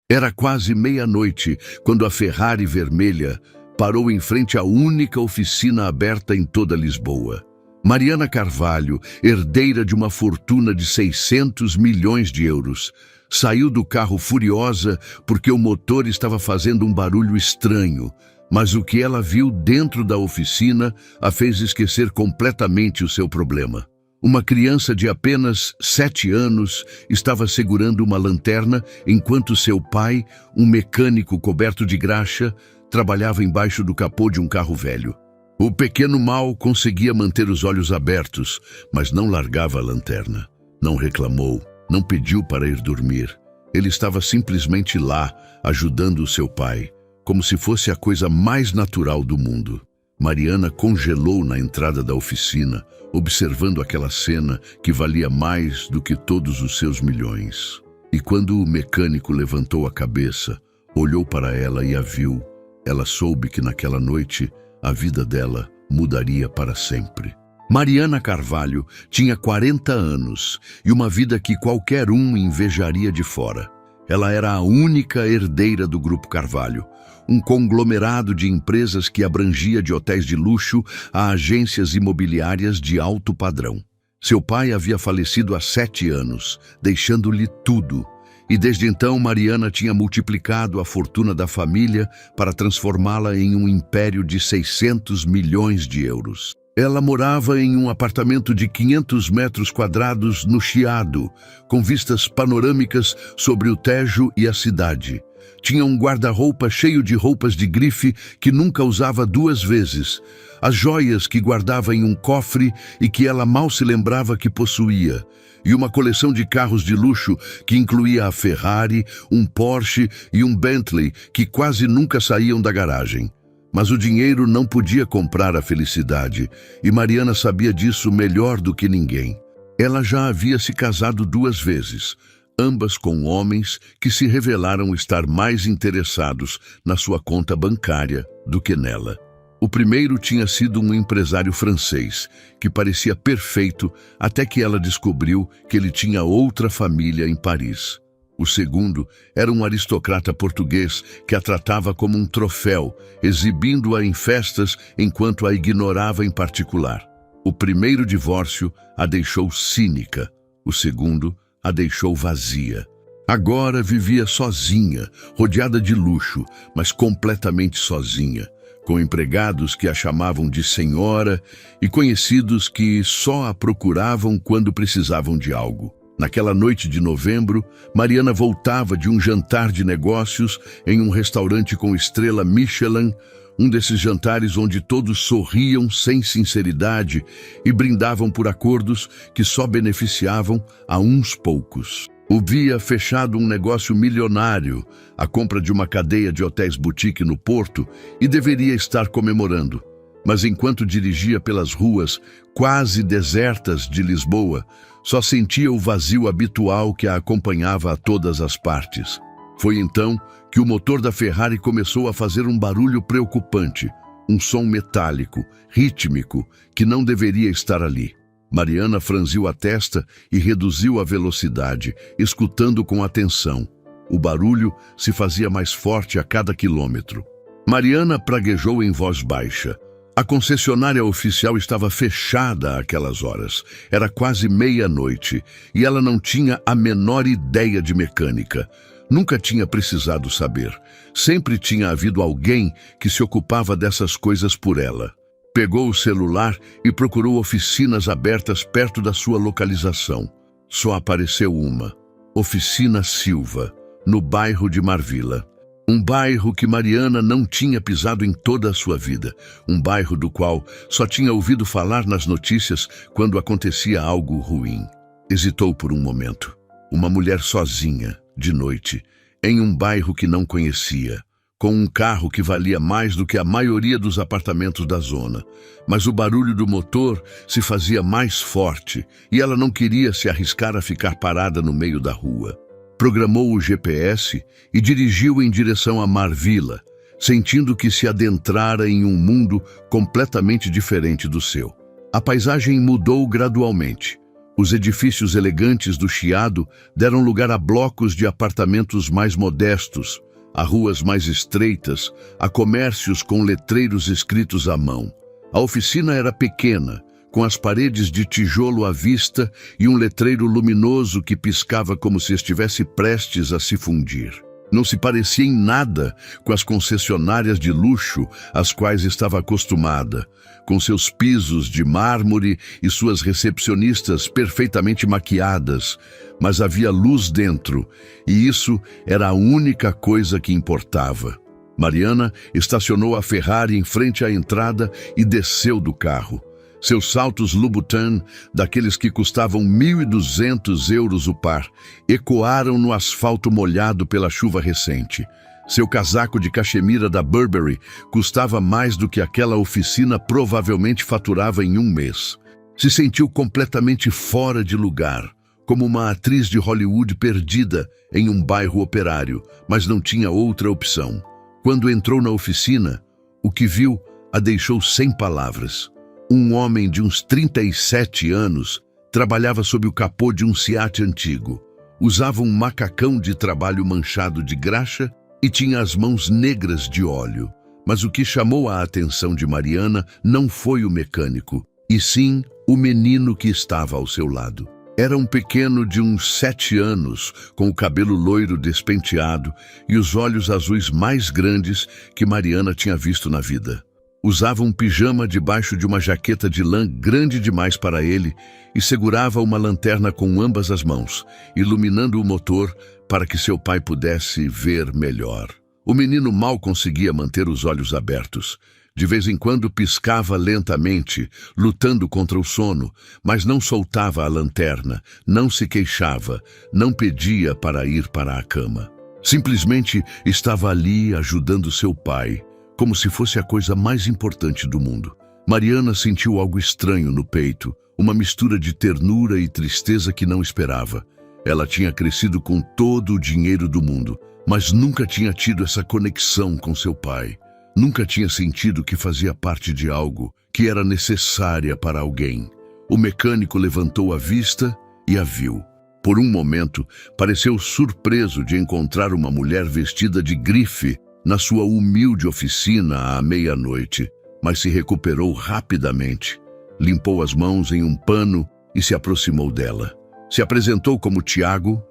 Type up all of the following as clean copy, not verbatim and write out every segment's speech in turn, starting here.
Era quase meia-noite quando a Ferrari vermelha parou em frente à única oficina aberta em toda Lisboa. Mariana Carvalho, herdeira de uma fortuna de 600 milhões de euros, saiu do carro furiosa porque o motor estava fazendo um barulho estranho, mas o que ela viu dentro da oficina a fez esquecer completamente o seu problema. Uma criança de apenas 7 anos estava segurando uma lanterna enquanto seu pai, um mecânico coberto de graxa, trabalhava embaixo do capô de um carro velho. O pequeno Mal conseguia manter os olhos abertos, mas não largava a lanterna. Não reclamou, não pediu para ir dormir. Ele estava simplesmente lá, ajudando o seu pai, como se fosse a coisa mais natural do mundo. Mariana congelou na entrada da oficina, observando aquela cena que valia mais do que todos os seus milhões. E quando o mecânico levantou a cabeça, olhou para ela e a viu, ela soube que naquela noite a vida dela mudaria para sempre. Mariana Carvalho tinha 40 anos e uma vida que qualquer um invejaria de fora. Ela era a única herdeira do Grupo Carvalho, um conglomerado de empresas que abrangia de hotéis de luxo a agências imobiliárias de alto padrão. Seu pai havia falecido há 7 anos, deixando-lhe tudo. E desde então Mariana tinha multiplicado a fortuna da família para transformá-la em um império de 600 milhões de euros. Ela morava em um apartamento de 500 metros quadrados no Chiado, com vistas panorâmicas sobre o Tejo e a cidade. Tinha um guarda-roupa cheio de roupas de grife que nunca usava 2 vezes, as joias que guardava em um cofre e que ela mal se lembrava que possuía, e uma coleção de carros de luxo que incluía a Ferrari, um Porsche e um Bentley que quase nunca saíam da garagem. Mas o dinheiro não podia comprar a felicidade, e Mariana sabia disso melhor do que ninguém. Ela já havia se casado 2 vezes, ambas com homens que se revelaram estar mais interessados na sua conta bancária do que nela. O primeiro tinha sido um empresário francês, que parecia perfeito até que ela descobriu que ele tinha outra família em Paris. O segundo era um aristocrata português que a tratava como um troféu, exibindo-a em festas enquanto a ignorava em particular. O primeiro divórcio a deixou cínica, o segundo a deixou vazia. Agora vivia sozinha, rodeada de luxo, mas completamente sozinha, com empregados que a chamavam de senhora e conhecidos que só a procuravam quando precisavam de algo. Naquela noite de novembro, Mariana voltava de um jantar de negócios em um restaurante com estrela Michelin, um desses jantares onde todos sorriam sem sinceridade e brindavam por acordos que só beneficiavam a uns poucos. Havia fechado um negócio milionário, a compra de uma cadeia de hotéis boutique no Porto, e deveria estar comemorando. Mas enquanto dirigia pelas ruas quase desertas de Lisboa, só sentia o vazio habitual que a acompanhava a todas as partes. Foi então que o motor da Ferrari começou a fazer um barulho preocupante, um som metálico, rítmico, que não deveria estar ali. Mariana franziu a testa e reduziu a velocidade, escutando com atenção. O barulho se fazia mais forte a cada quilômetro. Mariana praguejou em voz baixa. A concessionária oficial estava fechada àquelas horas. Era quase meia-noite e ela não tinha a menor ideia de mecânica. Nunca tinha precisado saber. Sempre tinha havido alguém que se ocupava dessas coisas por ela. Pegou o celular e procurou oficinas abertas perto da sua localização. Só apareceu uma: Oficina Silva, no bairro de Marvila. Um bairro que Mariana não tinha pisado em toda a sua vida. Um bairro do qual só tinha ouvido falar nas notícias quando acontecia algo ruim. Hesitou por um momento. Uma mulher sozinha, de noite, em um bairro que não conhecia, com um carro que valia mais do que a maioria dos apartamentos da zona. Mas o barulho do motor se fazia mais forte e ela não queria se arriscar a ficar parada no meio da rua. Programou o GPS e dirigiu em direção a Marvila, sentindo que se adentrara em um mundo completamente diferente do seu. A paisagem mudou gradualmente. Os edifícios elegantes do Chiado deram lugar a blocos de apartamentos mais modestos, a ruas mais estreitas, a comércios com letreiros escritos à mão. A oficina era pequena, com as paredes de tijolo à vista e um letreiro luminoso que piscava como se estivesse prestes a se fundir. Não se parecia em nada com as concessionárias de luxo às quais estava acostumada, com seus pisos de mármore e suas recepcionistas perfeitamente maquiadas, mas havia luz dentro, e isso era a única coisa que importava. Mariana estacionou a Ferrari em frente à entrada e desceu do carro. Seus saltos Louboutin, daqueles que custavam 1.200 euros o par, ecoaram no asfalto molhado pela chuva recente. Seu casaco de cachemira da Burberry custava mais do que aquela oficina provavelmente faturava em um mês. Se sentiu completamente fora de lugar, como uma atriz de Hollywood perdida em um bairro operário, mas não tinha outra opção. Quando entrou na oficina, o que viu a deixou sem palavras. Um homem de uns 37 anos trabalhava sob o capô de um Seat antigo. Usava um macacão de trabalho manchado de graxa e tinha as mãos negras de óleo. Mas o que chamou a atenção de Mariana não foi o mecânico, e sim o menino que estava ao seu lado. Era um pequeno de uns 7 anos, com o cabelo loiro despenteado e os olhos azuis mais grandes que Mariana tinha visto na vida. Usava um pijama debaixo de uma jaqueta de lã grande demais para ele e segurava uma lanterna com ambas as mãos, iluminando o motor para que seu pai pudesse ver melhor. O menino mal conseguia manter os olhos abertos. De vez em quando piscava lentamente, lutando contra o sono, mas não soltava a lanterna, não se queixava, não pedia para ir para a cama. Simplesmente estava ali ajudando seu pai, como se fosse a coisa mais importante do mundo. Mariana sentiu algo estranho no peito, uma mistura de ternura e tristeza que não esperava. Ela tinha crescido com todo o dinheiro do mundo, mas nunca tinha tido essa conexão com seu pai. Nunca tinha sentido que fazia parte de algo que era necessária para alguém. O mecânico levantou a vista e a viu. Por um momento, pareceu surpreso de encontrar uma mulher vestida de grife na sua humilde oficina à meia-noite, mas se recuperou rapidamente. Limpou as mãos em um pano e se aproximou dela. Se apresentou como Tiago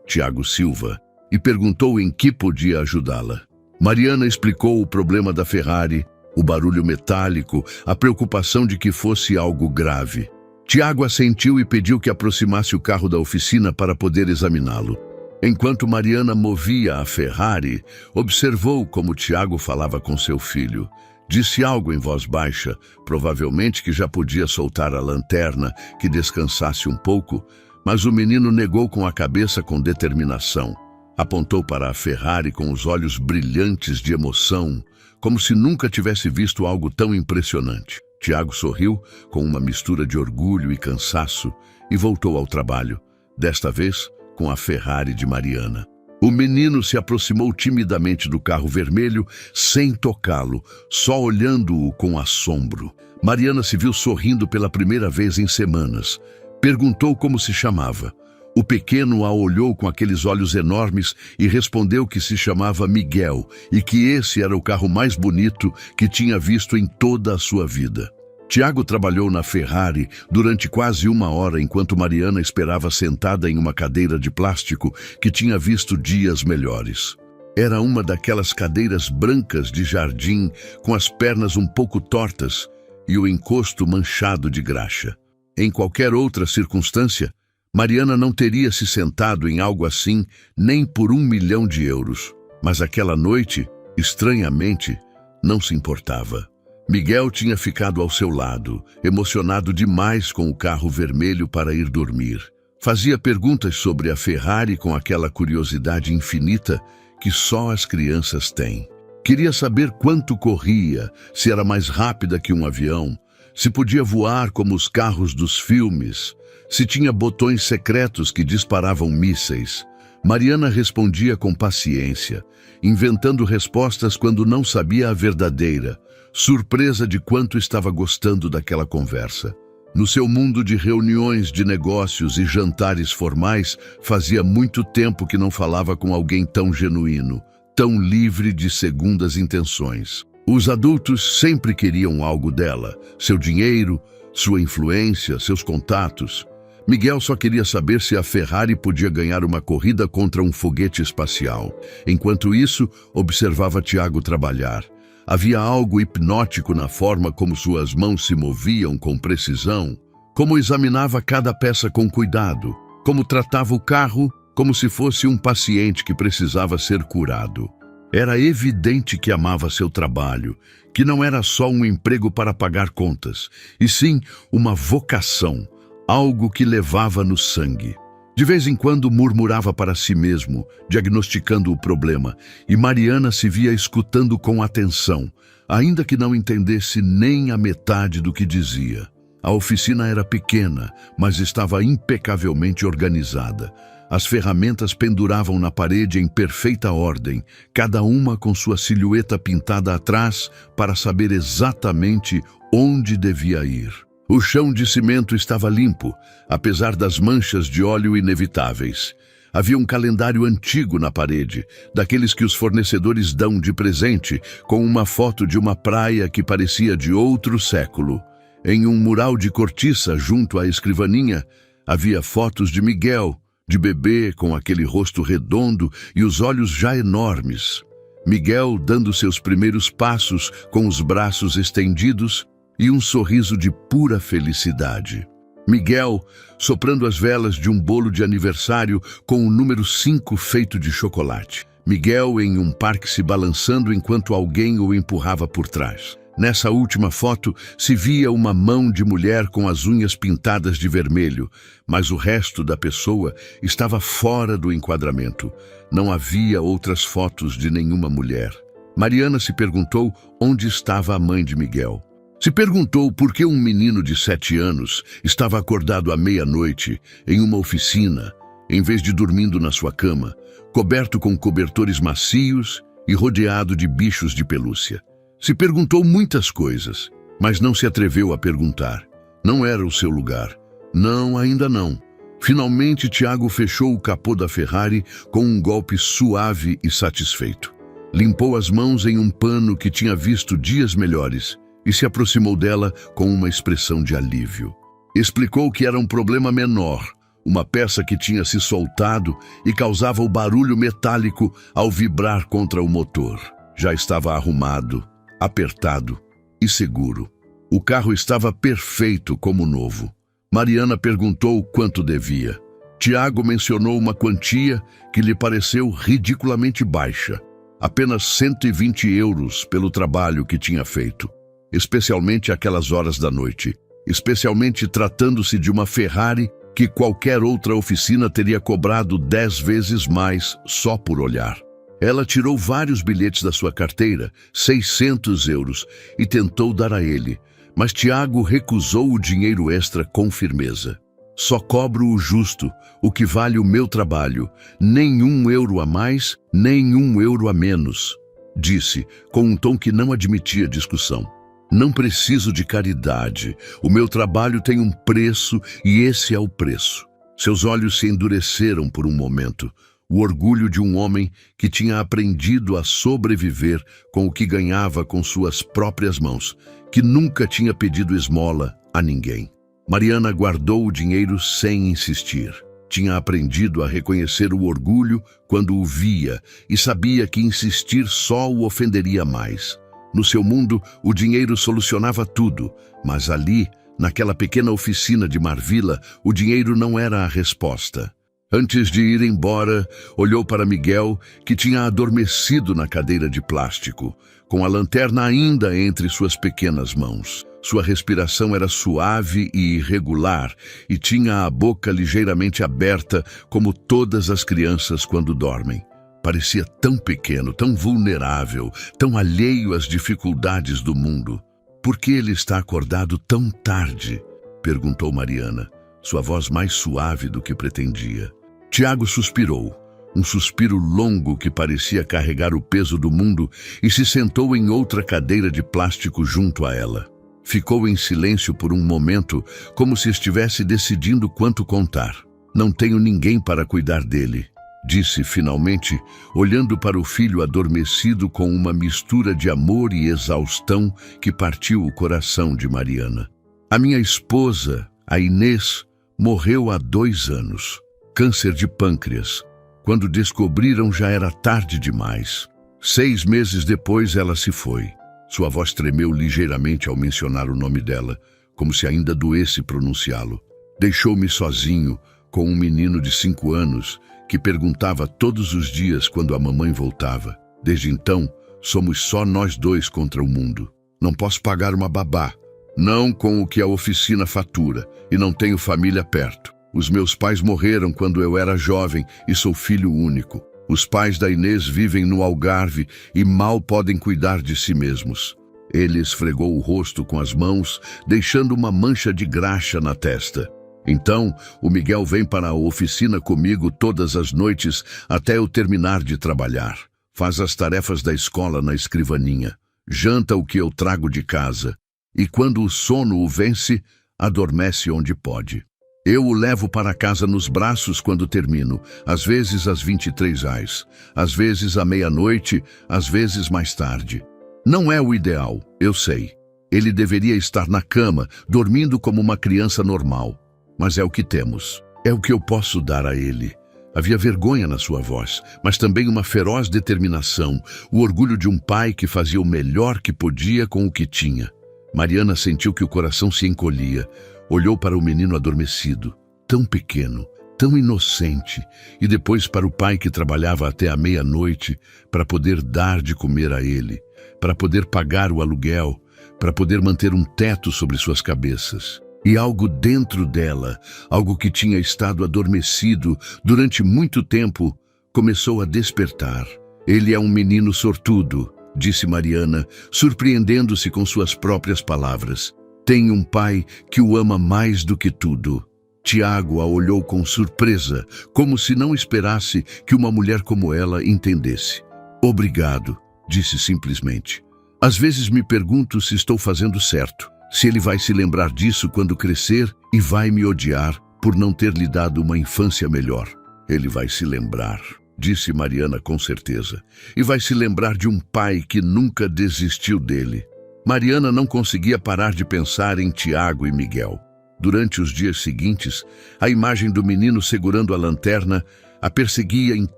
Silva, e perguntou em que podia ajudá-la. Mariana explicou o problema da Ferrari, o barulho metálico, a preocupação de que fosse algo grave. Tiago assentiu e pediu que aproximasse o carro da oficina para poder examiná-lo. Enquanto Mariana movia a Ferrari, observou como Tiago falava com seu filho. Disse algo em voz baixa, provavelmente que já podia soltar a lanterna, que descansasse um pouco, mas o menino negou com a cabeça com determinação. Apontou para a Ferrari com os olhos brilhantes de emoção, como se nunca tivesse visto algo tão impressionante. Tiago sorriu com uma mistura de orgulho e cansaço e voltou ao trabalho, desta vez com a Ferrari de Mariana. O menino se aproximou timidamente do carro vermelho, sem tocá-lo, só olhando-o com assombro. Mariana se viu sorrindo pela primeira vez em semanas. Perguntou como se chamava. O pequeno a olhou com aqueles olhos enormes e respondeu que se chamava Miguel e que esse era o carro mais bonito que tinha visto em toda a sua vida. Tiago trabalhou na Ferrari durante quase 1 hora enquanto Mariana esperava sentada em uma cadeira de plástico que tinha visto dias melhores. Era uma daquelas cadeiras brancas de jardim com as pernas um pouco tortas e o encosto manchado de graxa. Em qualquer outra circunstância, Mariana não teria se sentado em algo assim nem por 1 milhão de euros. Mas aquela noite, estranhamente, não se importava. Miguel tinha ficado ao seu lado, emocionado demais com o carro vermelho para ir dormir. Fazia perguntas sobre a Ferrari com aquela curiosidade infinita que só as crianças têm. Queria saber quanto corria, se era mais rápida que um avião, se podia voar como os carros dos filmes, se tinha botões secretos que disparavam mísseis. Mariana respondia com paciência, inventando respostas quando não sabia a verdadeira, surpresa de quanto estava gostando daquela conversa. No seu mundo de reuniões de negócios e jantares formais, fazia muito tempo que não falava com alguém tão genuíno, tão livre de segundas intenções. Os adultos sempre queriam algo dela, seu dinheiro, sua influência, seus contatos. Miguel só queria saber se a Ferrari podia ganhar uma corrida contra um foguete espacial. Enquanto isso, observava Tiago trabalhar. Havia algo hipnótico na forma como suas mãos se moviam com precisão, como examinava cada peça com cuidado, como tratava o carro como se fosse um paciente que precisava ser curado. Era evidente que amava seu trabalho, que não era só um emprego para pagar contas, e sim uma vocação, algo que levava no sangue. De vez em quando murmurava para si mesmo, diagnosticando o problema, e Mariana se via escutando com atenção, ainda que não entendesse nem a metade do que dizia. A oficina era pequena, mas estava impecavelmente organizada. As ferramentas penduravam na parede em perfeita ordem, cada uma com sua silhueta pintada atrás para saber exatamente onde devia ir. O chão de cimento estava limpo, apesar das manchas de óleo inevitáveis. Havia um calendário antigo na parede, daqueles que os fornecedores dão de presente, com uma foto de uma praia que parecia de outro século. Em um mural de cortiça junto à escrivaninha, havia fotos de Miguel, de bebê com aquele rosto redondo e os olhos já enormes. Miguel dando seus primeiros passos com os braços estendidos e um sorriso de pura felicidade. Miguel soprando as velas de um bolo de aniversário com o número 5 feito de chocolate. Miguel em um parque se balançando enquanto alguém o empurrava por trás. Nessa última foto se via uma mão de mulher com as unhas pintadas de vermelho, mas o resto da pessoa estava fora do enquadramento. Não havia outras fotos de nenhuma mulher. Mariana se perguntou onde estava a mãe de Miguel. Se perguntou por que um menino de 7 anos estava acordado à meia-noite em uma oficina, em vez de dormindo na sua cama, coberto com cobertores macios e rodeado de bichos de pelúcia. Se perguntou muitas coisas, mas não se atreveu a perguntar. Não era o seu lugar. Não, ainda não. Finalmente, Tiago fechou o capô da Ferrari com um golpe suave e satisfeito. Limpou as mãos em um pano que tinha visto dias melhores e se aproximou dela com uma expressão de alívio. Explicou que era um problema menor, uma peça que tinha se soltado e causava o barulho metálico ao vibrar contra o motor. Já estava arrumado, apertado e seguro. O carro estava perfeito como novo. Mariana perguntou quanto devia. Tiago mencionou uma quantia que lhe pareceu ridiculamente baixa. Apenas 120 euros pelo trabalho que tinha feito. Especialmente aquelas horas da noite. Especialmente tratando-se de uma Ferrari que qualquer outra oficina teria cobrado 10 vezes mais só por olhar. Ela tirou vários bilhetes da sua carteira, 600 euros, e tentou dar a ele, mas Tiago recusou o dinheiro extra com firmeza. Só cobro o justo, o que vale o meu trabalho, nem 1 euro a mais, nem 1 euro a menos, disse, com um tom que não admitia discussão. Não preciso de caridade, o meu trabalho tem um preço e esse é o preço. Seus olhos se endureceram por um momento. O orgulho de um homem que tinha aprendido a sobreviver com o que ganhava com suas próprias mãos, que nunca tinha pedido esmola a ninguém. Mariana guardou o dinheiro sem insistir. Tinha aprendido a reconhecer o orgulho quando o via e sabia que insistir só o ofenderia mais. No seu mundo, o dinheiro solucionava tudo, mas ali, naquela pequena oficina de Marvila, o dinheiro não era a resposta. Antes de ir embora, olhou para Miguel, que tinha adormecido na cadeira de plástico, com a lanterna ainda entre suas pequenas mãos. Sua respiração era suave e irregular e tinha a boca ligeiramente aberta, como todas as crianças quando dormem. Parecia tão pequeno, tão vulnerável, tão alheio às dificuldades do mundo. Por que ele está acordado tão tarde? Perguntou Mariana, sua voz mais suave do que pretendia. Tiago suspirou, um suspiro longo que parecia carregar o peso do mundo, e se sentou em outra cadeira de plástico junto a ela. Ficou em silêncio por um momento, como se estivesse decidindo quanto contar. Não tenho ninguém para cuidar dele, disse finalmente, olhando para o filho adormecido com uma mistura de amor e exaustão que partiu o coração de Mariana. A minha esposa, a Inês, morreu há 2 anos. Câncer de pâncreas. Quando descobriram, já era tarde demais. 6 meses depois, ela se foi. Sua voz tremeu ligeiramente ao mencionar o nome dela, como se ainda doesse pronunciá-lo. Deixou-me sozinho, com um menino de 5 anos, que perguntava todos os dias quando a mamãe voltava. Desde então, somos só nós 2 contra o mundo. Não posso pagar uma babá, não com o que a oficina fatura, e não tenho família perto. Os meus pais morreram quando eu era jovem e sou filho único. Os pais da Inês vivem no Algarve e mal podem cuidar de si mesmos. Ele esfregou o rosto com as mãos, deixando uma mancha de graxa na testa. Então, o Miguel vem para a oficina comigo todas as noites até eu terminar de trabalhar. Faz as tarefas da escola na escrivaninha. Janta o que eu trago de casa. E quando o sono o vence, adormece onde pode. Eu o levo para casa nos braços quando termino, às vezes às 23h, às vezes à meia-noite, às vezes mais tarde. Não é o ideal, eu sei. Ele deveria estar na cama, dormindo como uma criança normal. Mas é o que temos. É o que eu posso dar a ele. Havia vergonha na sua voz, mas também uma feroz determinação, o orgulho de um pai que fazia o melhor que podia com o que tinha. Mariana sentiu que o coração se encolhia. Olhou para o menino adormecido, tão pequeno, tão inocente, e depois para o pai que trabalhava até a meia-noite para poder dar de comer a ele, para poder pagar o aluguel, para poder manter um teto sobre suas cabeças. E algo dentro dela, algo que tinha estado adormecido durante muito tempo, começou a despertar. Ele é um menino sortudo, disse Mariana, surpreendendo-se com suas próprias palavras. Tem um pai que o ama mais do que tudo. Tiago a olhou com surpresa, como se não esperasse que uma mulher como ela entendesse. Obrigado, disse simplesmente. Às vezes me pergunto se estou fazendo certo, se ele vai se lembrar disso quando crescer e vai me odiar por não ter lhe dado uma infância melhor. Ele vai se lembrar, disse Mariana com certeza, e vai se lembrar de um pai que nunca desistiu dele. Mariana não conseguia parar de pensar em Tiago e Miguel. Durante os dias seguintes, a imagem do menino segurando a lanterna a perseguia em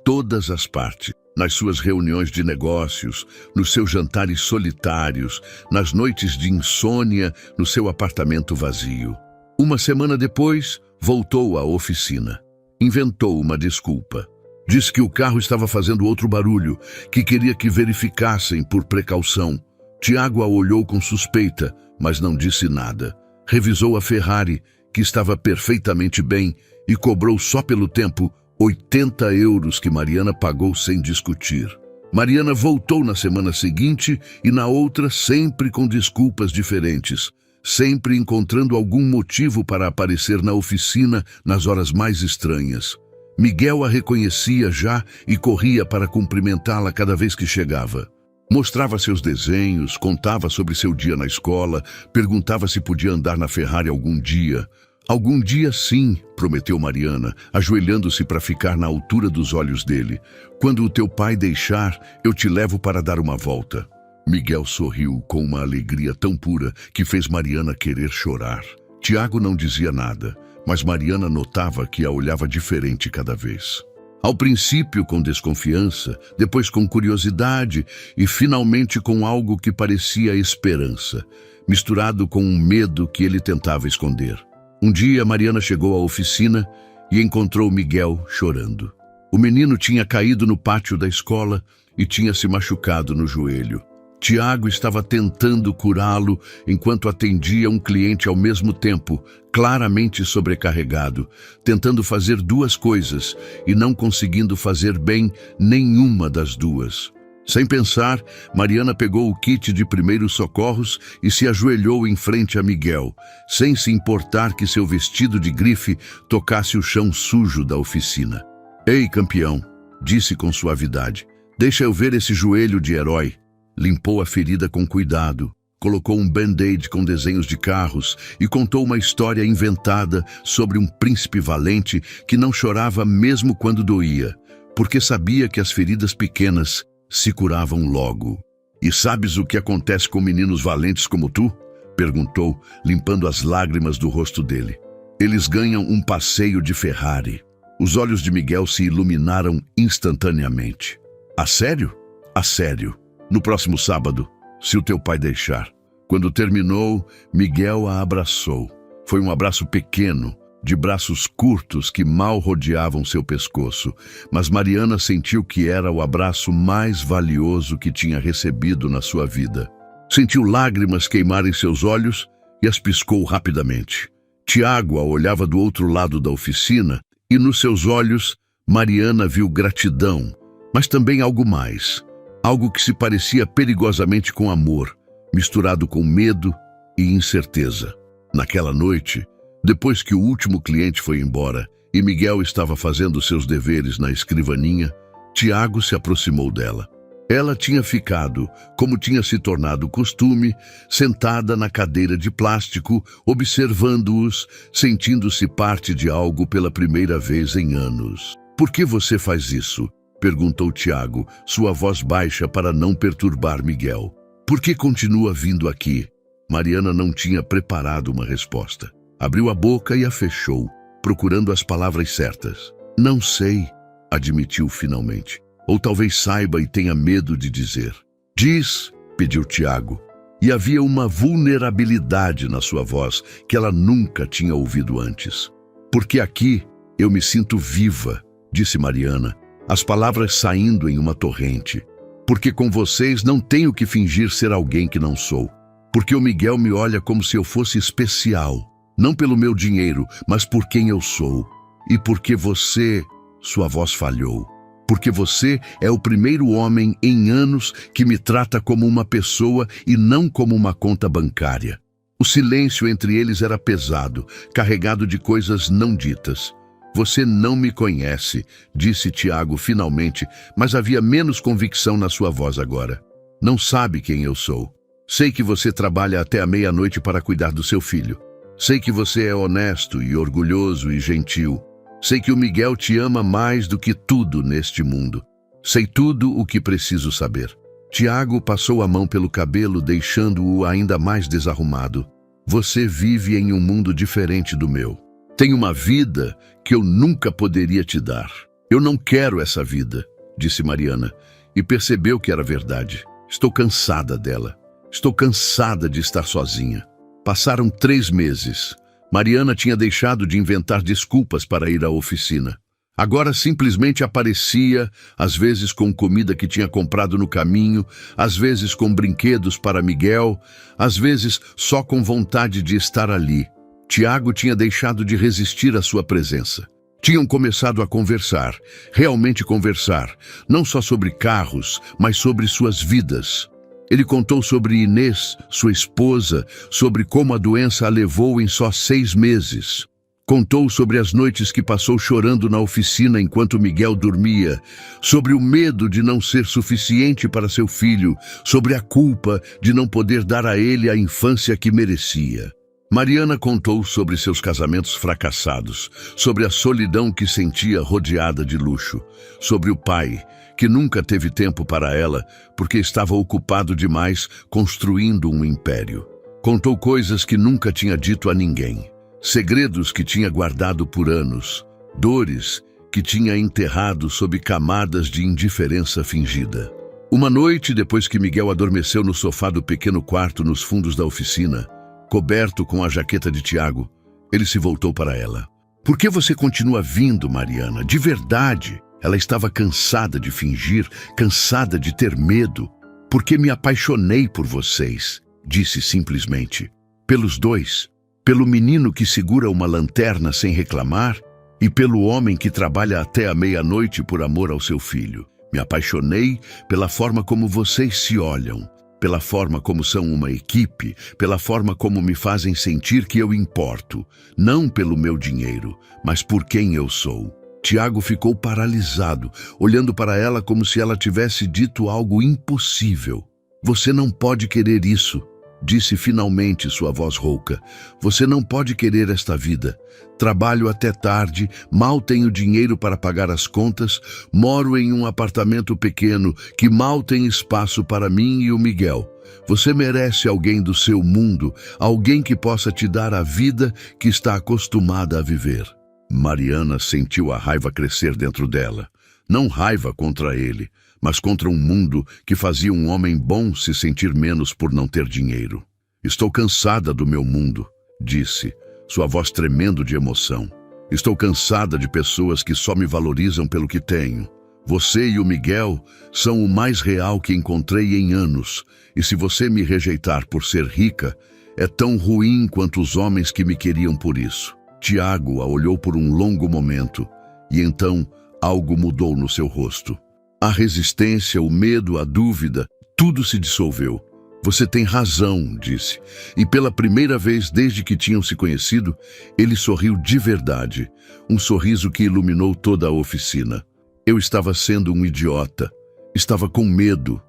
todas as partes. Nas suas reuniões de negócios, nos seus jantares solitários, nas noites de insônia, no seu apartamento vazio. Uma semana depois, voltou à oficina. Inventou uma desculpa. Disse que o carro estava fazendo outro barulho, que queria que verificassem por precaução. Tiago a olhou com suspeita, mas não disse nada. Revisou a Ferrari, que estava perfeitamente bem, e cobrou só pelo tempo 80 euros que Mariana pagou sem discutir. Mariana voltou na semana seguinte e na outra sempre com desculpas diferentes, sempre encontrando algum motivo para aparecer na oficina nas horas mais estranhas. Miguel a reconhecia já e corria para cumprimentá-la cada vez que chegava. Mostrava seus desenhos, contava sobre seu dia na escola, perguntava se podia andar na Ferrari algum dia. Algum dia sim, prometeu Mariana, ajoelhando-se para ficar na altura dos olhos dele. Quando o teu pai deixar, eu te levo para dar uma volta. Miguel sorriu com uma alegria tão pura que fez Mariana querer chorar. Tiago não dizia nada, mas Mariana notava que a olhava diferente cada vez. Ao princípio com desconfiança, depois com curiosidade e finalmente com algo que parecia esperança, misturado com um medo que ele tentava esconder. Um dia, Mariana chegou à oficina e encontrou Miguel chorando. O menino tinha caído no pátio da escola e tinha se machucado no joelho. Tiago estava tentando curá-lo enquanto atendia um cliente ao mesmo tempo, claramente sobrecarregado, tentando fazer 2 coisas e não conseguindo fazer bem nenhuma das 2. Sem pensar, Mariana pegou o kit de primeiros socorros e se ajoelhou em frente a Miguel, sem se importar que seu vestido de grife tocasse o chão sujo da oficina. "Ei, campeão", disse com suavidade, "deixa eu ver esse joelho de herói." Limpou a ferida com cuidado, colocou um band-aid com desenhos de carros e contou uma história inventada sobre um príncipe valente que não chorava mesmo quando doía, porque sabia que as feridas pequenas se curavam logo. "E sabes o que acontece com meninos valentes como tu?" perguntou, limpando as lágrimas do rosto dele. "Eles ganham um passeio de Ferrari." Os olhos de Miguel se iluminaram instantaneamente. "A sério?" "A sério. No próximo sábado, se o teu pai deixar." Quando terminou, Miguel a abraçou. Foi um abraço pequeno, de braços curtos que mal rodeavam seu pescoço, mas Mariana sentiu que era o abraço mais valioso que tinha recebido na sua vida. Sentiu lágrimas queimarem seus olhos e as piscou rapidamente. Tiago a olhava do outro lado da oficina e nos seus olhos Mariana viu gratidão, mas também algo mais. Algo que se parecia perigosamente com amor, misturado com medo e incerteza. Naquela noite, depois que o último cliente foi embora e Miguel estava fazendo seus deveres na escrivaninha, Tiago se aproximou dela. Ela tinha ficado, como tinha se tornado costume, sentada na cadeira de plástico, observando-os, sentindo-se parte de algo pela primeira vez em anos. "Por que você faz isso?" perguntou Tiago, sua voz baixa para não perturbar Miguel. "Por que continua vindo aqui?" Mariana não tinha preparado uma resposta. Abriu a boca e a fechou, procurando as palavras certas. "Não sei", admitiu finalmente. Ou talvez saiba e tenha medo de dizer. "Diz", pediu Tiago, e havia uma vulnerabilidade na sua voz que ela nunca tinha ouvido antes. "Porque aqui eu me sinto viva", disse Mariana, as palavras saindo em uma torrente. "Porque com vocês não tenho que fingir ser alguém que não sou. Porque o Miguel me olha como se eu fosse especial, não pelo meu dinheiro, mas por quem eu sou. E porque você..." Sua voz falhou. "Porque você é o primeiro homem em anos que me trata como uma pessoa e não como uma conta bancária." O silêncio entre eles era pesado, carregado de coisas não ditas. "Você não me conhece", disse Tiago finalmente, mas havia menos convicção na sua voz agora. "Não sabe quem eu sou. Sei que você trabalha até a meia-noite para cuidar do seu filho. Sei que você é honesto e orgulhoso e gentil. Sei que o Miguel te ama mais do que tudo neste mundo. Sei tudo o que preciso saber." Tiago passou a mão pelo cabelo, deixando-o ainda mais desarrumado. "Você vive em um mundo diferente do meu. Tem uma vida que eu nunca poderia te dar. Eu não quero essa vida", disse Mariana, e percebeu que era verdade. "Estou cansada dela. Estou cansada de estar sozinha." Passaram 3 meses. Mariana tinha deixado de inventar desculpas para ir à oficina. Agora simplesmente aparecia, às vezes com comida que tinha comprado no caminho, às vezes com brinquedos para Miguel, às vezes só com vontade de estar ali. Tiago tinha deixado de resistir à sua presença. Tinham começado a conversar, realmente conversar, não só sobre carros, mas sobre suas vidas. Ele contou sobre Inês, sua esposa, sobre como a doença a levou em só 6 meses. Contou sobre as noites que passou chorando na oficina enquanto Miguel dormia, sobre o medo de não ser suficiente para seu filho, sobre a culpa de não poder dar a ele a infância que merecia. Mariana contou sobre seus casamentos fracassados, sobre a solidão que sentia rodeada de luxo, sobre o pai, que nunca teve tempo para ela porque estava ocupado demais construindo um império. Contou coisas que nunca tinha dito a ninguém, segredos que tinha guardado por anos, dores que tinha enterrado sob camadas de indiferença fingida. Uma noite, depois que Miguel adormeceu no sofá do pequeno quarto nos fundos da oficina, coberto com a jaqueta de Tiago, ele se voltou para ela. "Por que você continua vindo, Mariana? De verdade." Ela estava cansada de fingir, cansada de ter medo. "Porque me apaixonei por vocês", disse simplesmente. "Pelos dois. Pelo menino que segura uma lanterna sem reclamar e pelo homem que trabalha até a meia-noite por amor ao seu filho. Me apaixonei pela forma como vocês se olham, pela forma como são uma equipe, pela forma como me fazem sentir que eu importo, não pelo meu dinheiro, mas por quem eu sou." Tiago ficou paralisado, olhando para ela como se ela tivesse dito algo impossível. "Você não pode querer isso", disse finalmente sua voz rouca. Você não pode querer esta vida. Trabalho até tarde, mal tenho dinheiro para pagar as contas, moro em um apartamento pequeno que mal tem espaço para mim e o Miguel. Você merece alguém do seu mundo, alguém que possa te dar a vida que está acostumada a viver. Mariana sentiu a raiva crescer dentro dela. Não raiva contra ele, mas contra um mundo que fazia um homem bom se sentir menos por não ter dinheiro. Estou cansada do meu mundo, disse, sua voz tremendo de emoção. Estou cansada de pessoas que só me valorizam pelo que tenho. Você e o Miguel são o mais real que encontrei em anos, e se você me rejeitar por ser rica, é tão ruim quanto os homens que me queriam por isso. Tiago a olhou por um longo momento, e então algo mudou no seu rosto. A resistência, o medo, a dúvida, tudo se dissolveu. Você tem razão, disse, e pela primeira vez desde que tinham se conhecido, ele sorriu de verdade, um sorriso que iluminou toda a oficina. Eu estava sendo um idiota, estava com medo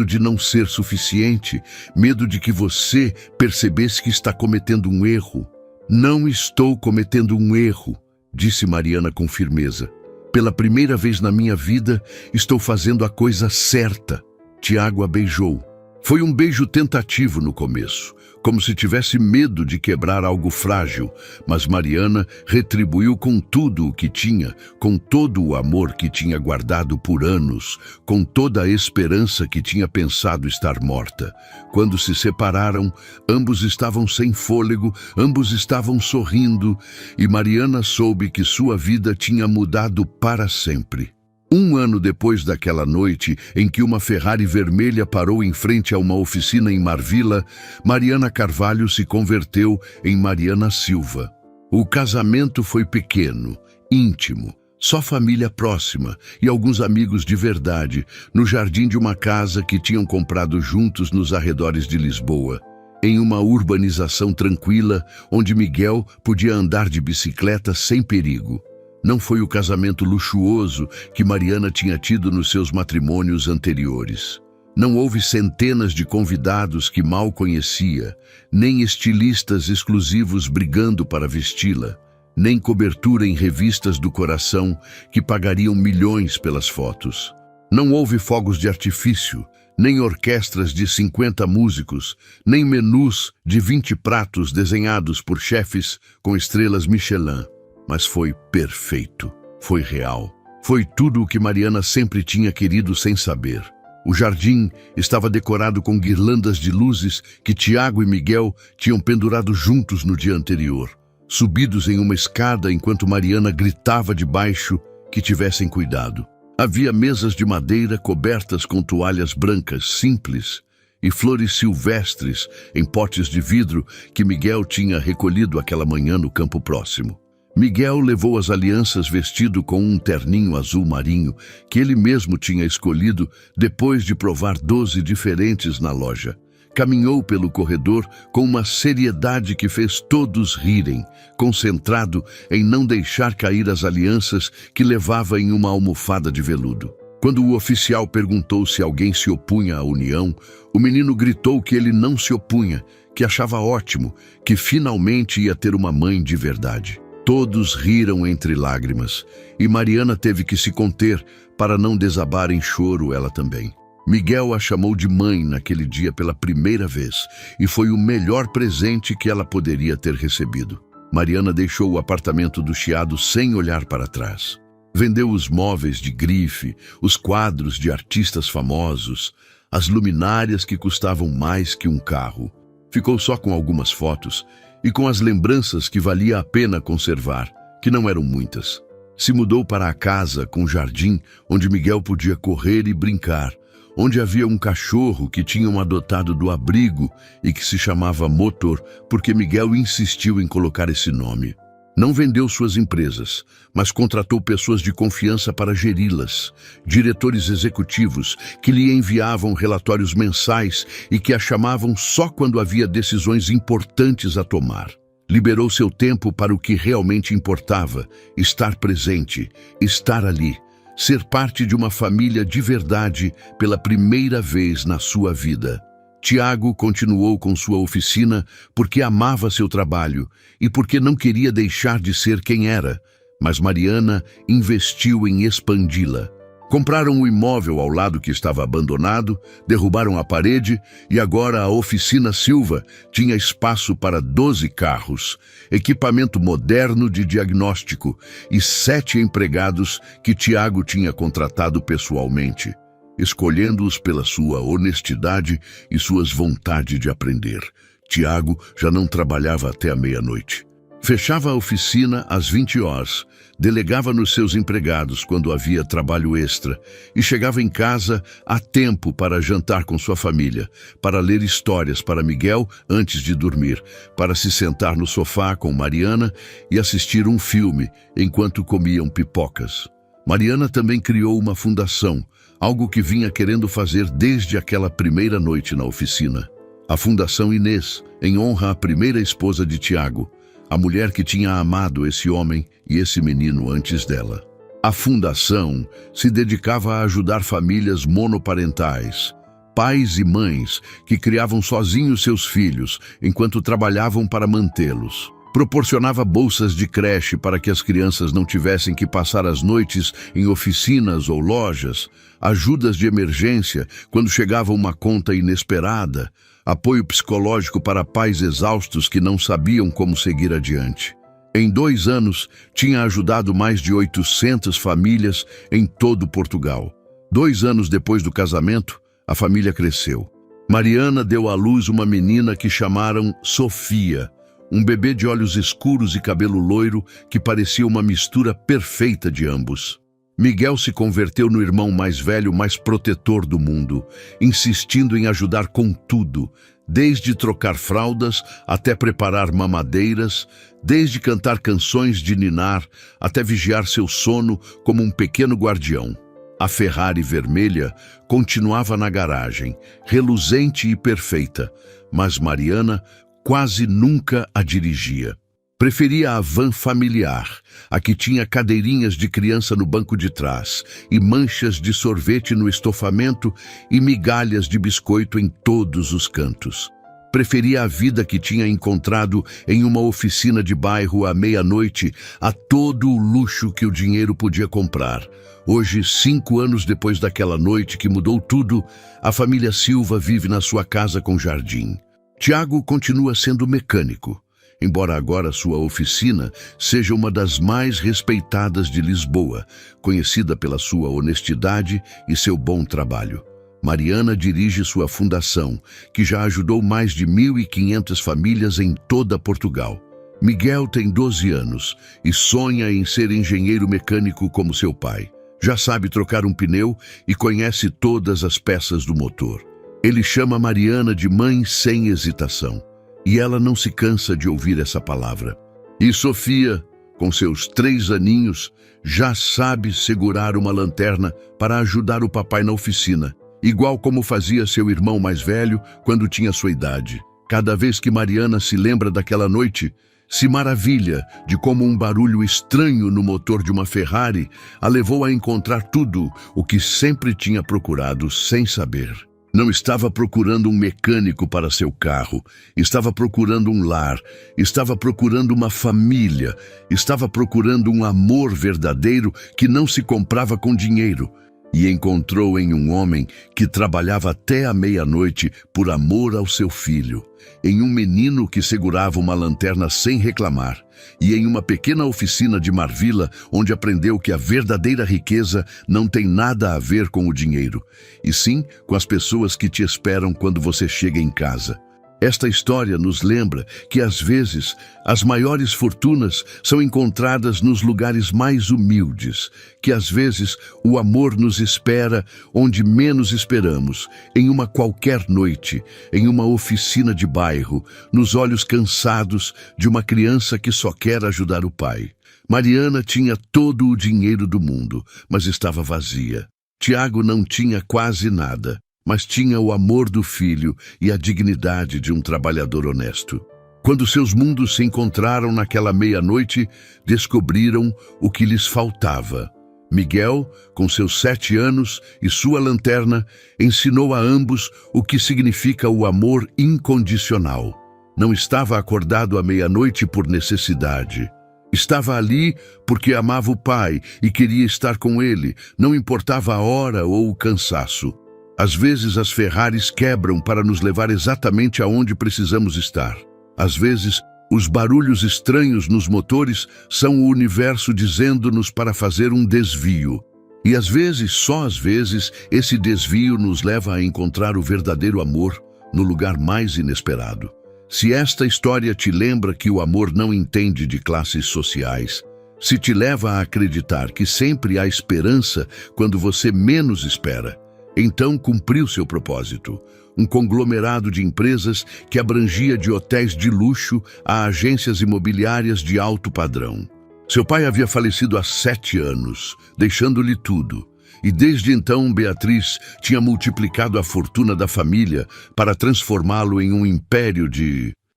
de não ser suficiente, medo de que você percebesse que está cometendo um erro. Não estou cometendo um erro, disse Mariana com firmeza. Pela primeira vez na minha vida, estou fazendo a coisa certa. Tiago a beijou. Foi um beijo tentativo no começo, como se tivesse medo de quebrar algo frágil, mas Mariana retribuiu com tudo o que tinha, com todo o amor que tinha guardado por anos, com toda a esperança que tinha pensado estar morta. Quando se separaram, ambos estavam sem fôlego, ambos estavam sorrindo, e Mariana soube que sua vida tinha mudado para sempre. 1 ano depois daquela noite em que uma Ferrari vermelha parou em frente a uma oficina em Marvila, Mariana Carvalho se converteu em Mariana Silva. O casamento foi pequeno, íntimo, só família próxima e alguns amigos de verdade, no jardim de uma casa que tinham comprado juntos nos arredores de Lisboa, em uma urbanização tranquila onde Miguel podia andar de bicicleta sem perigo. Não foi o casamento luxuoso que Mariana tinha tido nos seus matrimônios anteriores. Não houve centenas de convidados que mal conhecia, nem estilistas exclusivos brigando para vesti-la, nem cobertura em revistas do coração que pagariam milhões pelas fotos. Não houve fogos de artifício, nem orquestras de 50 músicos, nem menus de 20 pratos desenhados por chefes com estrelas Michelin. Mas foi perfeito, foi real, foi tudo o que Mariana sempre tinha querido sem saber. O jardim estava decorado com guirlandas de luzes que Tiago e Miguel tinham pendurado juntos no dia anterior, subidos em uma escada enquanto Mariana gritava de baixo que tivessem cuidado. Havia mesas de madeira cobertas com toalhas brancas simples e flores silvestres em potes de vidro que Miguel tinha recolhido aquela manhã no campo próximo. Miguel levou as alianças vestido com um terninho azul marinho que ele mesmo tinha escolhido depois de provar 12 diferentes na loja. Caminhou pelo corredor com uma seriedade que fez todos rirem, concentrado em não deixar cair as alianças que levava em uma almofada de veludo. Quando o oficial perguntou se alguém se opunha à união, o menino gritou que ele não se opunha, que achava ótimo, que finalmente ia ter uma mãe de verdade. Todos riram entre lágrimas, e Mariana teve que se conter para não desabar em choro ela também. Miguel a chamou de mãe naquele dia pela primeira vez, e foi o melhor presente que ela poderia ter recebido. Mariana deixou o apartamento do Chiado sem olhar para trás. Vendeu os móveis de grife, os quadros de artistas famosos, as luminárias que custavam mais que um carro. Ficou só com algumas fotos e com as lembranças que valia a pena conservar, que não eram muitas. Se mudou para a casa com jardim onde Miguel podia correr e brincar, onde havia um cachorro que tinham adotado do abrigo e que se chamava Motor, porque Miguel insistiu em colocar esse nome. Não vendeu suas empresas, mas contratou pessoas de confiança para geri-las, diretores executivos que lhe enviavam relatórios mensais e que a chamavam só quando havia decisões importantes a tomar. Liberou seu tempo para o que realmente importava, estar presente, estar ali, ser parte de uma família de verdade pela primeira vez na sua vida. Tiago continuou com sua oficina porque amava seu trabalho e porque não queria deixar de ser quem era, mas Mariana investiu em expandi-la. Compraram um imóvel ao lado que estava abandonado, derrubaram a parede e agora a oficina Silva tinha espaço para 12 carros, equipamento moderno de diagnóstico e 7 empregados que Tiago tinha contratado pessoalmente, escolhendo-os pela sua honestidade e suas vontades de aprender. Tiago já não trabalhava até a meia-noite. Fechava a oficina às 20 horas, delegava nos seus empregados quando havia trabalho extra e chegava em casa a tempo para jantar com sua família, para ler histórias para Miguel antes de dormir, para se sentar no sofá com Mariana e assistir um filme enquanto comiam pipocas. Mariana também criou uma fundação, algo que vinha querendo fazer desde aquela primeira noite na oficina. A Fundação Inês, em honra à primeira esposa de Tiago, a mulher que tinha amado esse homem e esse menino antes dela. A fundação se dedicava a ajudar famílias monoparentais, pais e mães que criavam sozinhos seus filhos enquanto trabalhavam para mantê-los. Proporcionava bolsas de creche para que as crianças não tivessem que passar as noites em oficinas ou lojas, ajudas de emergência quando chegava uma conta inesperada, apoio psicológico para pais exaustos que não sabiam como seguir adiante. Em 2 anos, tinha ajudado mais de 800 famílias em todo Portugal. 2 anos depois do casamento, a família cresceu. Mariana deu à luz uma menina que chamaram Sofia, um bebê de olhos escuros e cabelo loiro que parecia uma mistura perfeita de ambos. Miguel se converteu no irmão mais velho, mais protetor do mundo, insistindo em ajudar com tudo, desde trocar fraldas até preparar mamadeiras, desde cantar canções de ninar até vigiar seu sono como um pequeno guardião. A Ferrari vermelha continuava na garagem, reluzente e perfeita, mas Mariana quase nunca a dirigia. Preferia a van familiar, a que tinha cadeirinhas de criança no banco de trás e manchas de sorvete no estofamento e migalhas de biscoito em todos os cantos. Preferia a vida que tinha encontrado em uma oficina de bairro à meia-noite a todo o luxo que o dinheiro podia comprar. Hoje, 5 anos depois daquela noite que mudou tudo, a família Silva vive na sua casa com jardim. Tiago continua sendo mecânico, embora agora sua oficina seja uma das mais respeitadas de Lisboa, conhecida pela sua honestidade e seu bom trabalho. Mariana dirige sua fundação, que já ajudou mais de 1.500 famílias em toda Portugal. Miguel tem 12 anos e sonha em ser engenheiro mecânico como seu pai. Já sabe trocar um pneu e conhece todas as peças do motor. Ele chama Mariana de mãe sem hesitação, e ela não se cansa de ouvir essa palavra. E Sofia, com seus 3 aninhos, já sabe segurar uma lanterna para ajudar o papai na oficina, igual como fazia seu irmão mais velho quando tinha sua idade. Cada vez que Mariana se lembra daquela noite, se maravilha de como um barulho estranho no motor de uma Ferrari a levou a encontrar tudo o que sempre tinha procurado sem saber. Não estava procurando um mecânico para seu carro, estava procurando um lar, estava procurando uma família, estava procurando um amor verdadeiro que não se comprava com dinheiro. E encontrou em um homem que trabalhava até a meia-noite por amor ao seu filho, em um menino que segurava uma lanterna sem reclamar, e em uma pequena oficina de Marvila onde aprendeu que a verdadeira riqueza não tem nada a ver com o dinheiro, e sim com as pessoas que te esperam quando você chega em casa. Esta história nos lembra que, às vezes, as maiores fortunas são encontradas nos lugares mais humildes, que, às vezes, o amor nos espera onde menos esperamos, em uma qualquer noite, em uma oficina de bairro, nos olhos cansados de uma criança que só quer ajudar o pai. Mariana tinha todo o dinheiro do mundo, mas estava vazia. Tiago não tinha quase nada, mas tinha o amor do filho e a dignidade de um trabalhador honesto. Quando seus mundos se encontraram naquela meia-noite, descobriram o que lhes faltava: Miguel, com seus 7 anos e sua lanterna, ensinou a ambos o que significa o amor incondicional. Não estava acordado à meia-noite por necessidade. Estava ali porque amava o pai e queria estar com ele, não importava a hora ou o cansaço. Às vezes as Ferraris quebram para nos levar exatamente aonde precisamos estar. Às vezes, os barulhos estranhos nos motores são o universo dizendo-nos para fazer um desvio. E às vezes, só às vezes, esse desvio nos leva a encontrar o verdadeiro amor no lugar mais inesperado. Se esta história te lembra que o amor não entende de classes sociais, se te leva a acreditar que sempre há esperança quando você menos espera, então cumpriu seu propósito. Um conglomerado de empresas que abrangia de hotéis de luxo a agências imobiliárias de alto padrão. Seu pai havia falecido há 7 anos, deixando-lhe tudo. E desde então Beatriz tinha multiplicado a fortuna da família para transformá-lo em um império de